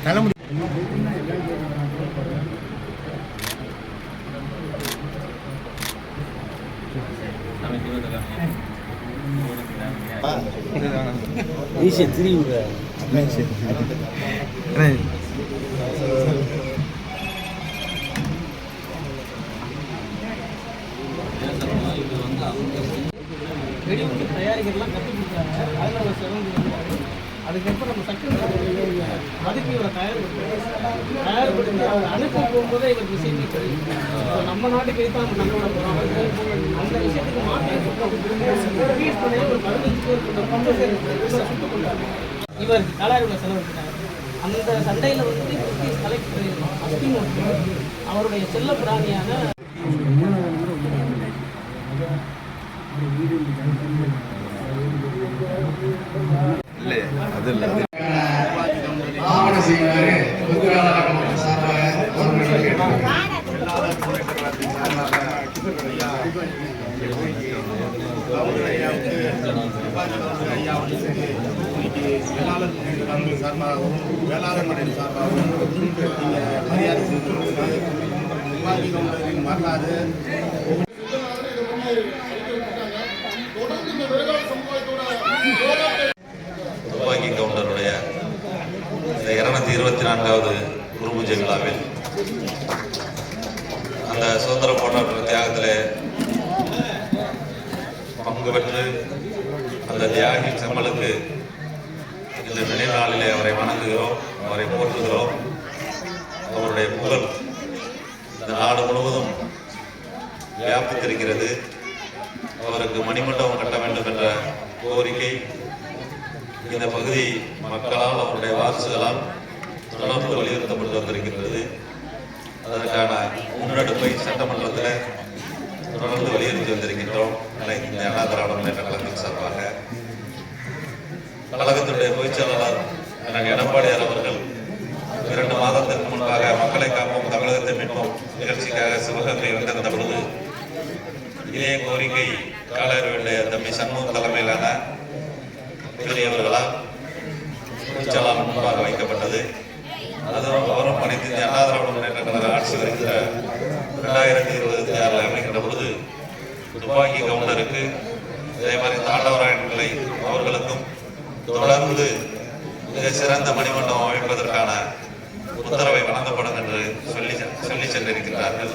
தலைமுடி வெடிகுண்டு தயாரிக்கிறதுலாம் கற்றுக் கொடுத்தாங்க. அதில் ஒரு சிறந்து அதுக்கப்புறம் நம்ம சக்கரை அதுக்கு இவரை தயார்படுத்தி அவர் அனுப்ப போகும்போதே இவர் விஷயமே தெரியும். நம்ம நாட்டுக்கு தான் நம்ம நல்ல போகிறோம் அந்த விஷயத்துக்கு மாற்றி ஒரு 15 பேர் சுட்டு கொண்டாங்க. இவர் கலாரில் செலவழிக்கிறார். அந்த சண்டையில் வந்து பிரிட்டிஷ் கலெக்டர் அஸ்திமோட்டோ அவருடைய செல்ல பிராணியான ஆவண செய்வாரு சார்பாகவும் வேளாண் மனைவி சார்பாகவும் மரியாதை செய்து வரலாறு துப்பாக்கி கவுண்டருடைய 224வது குருபூஜை விழாவில் அந்த சுதந்திர போராட்ட தியாகத்திலே பங்கு பெற்று அந்த தியாகி செம்மலுக்கு இந்த நினைவு நாளிலே அவரை வணங்குகிறோம், அவரை போற்றுகிறோம். அவருடைய புகழ் இந்த நாடு முழுவதும் வியாபித்திருக்கிறது. அவருக்கு மணிமண்டபம் கட்ட வேண்டும் என்ற கோரிக்கை இந்த பகுதி மக்களால் அவருடைய வாரிசுகளால் தொடர்ந்து வலியுறுத்தப்பட்டு வந்திருக்கின்றது. அதற்கான முன்னெடுப்பை சட்டமன்றத்தில் தொடர்ந்து வலியுறுத்தி வந்திருக்கின்றோம். இந்த அண்ணா திராவிட முன்னேற்ற கழகத்தின் சார்பாக கழகத்தினுடைய பொதுச்செயலாளர் அண்ணன் எடப்பாடியார் அவர்கள் 2 மாதத்திற்கு முன்பாக மக்களை காப்போம் தமிழகத்தை மீட்போம் நிகழ்ச்சிக்காக சிவகங்கை வந்திருந்த பொழுது இதே கோரிக்கை காலறிவுடைய தம்பி சண்முகம் தலைமையிலான பெரியவர்களால் பொதுச்செயலாளர் முன்பாக வைக்கப்பட்டது. அதுவும் அவரும் அனைத்து இந்திய அண்ணா திராவிட முன்னேற்ற கழக ஆட்சி வருகின்ற 2026 அமைக்கின்ற பொழுது துப்பாக்கி கவுண்டருக்கு அதே மாதிரி தாண்டவராயன் பிள்ளை அவர்களுக்கும் தொடர்ந்து மிக சிறந்த மணிமண்டபம் அமைப்பதற்கான உத்தரவை வழங்கப்படும் என்று சொல்லி சென்றிருக்கிறார்கள்.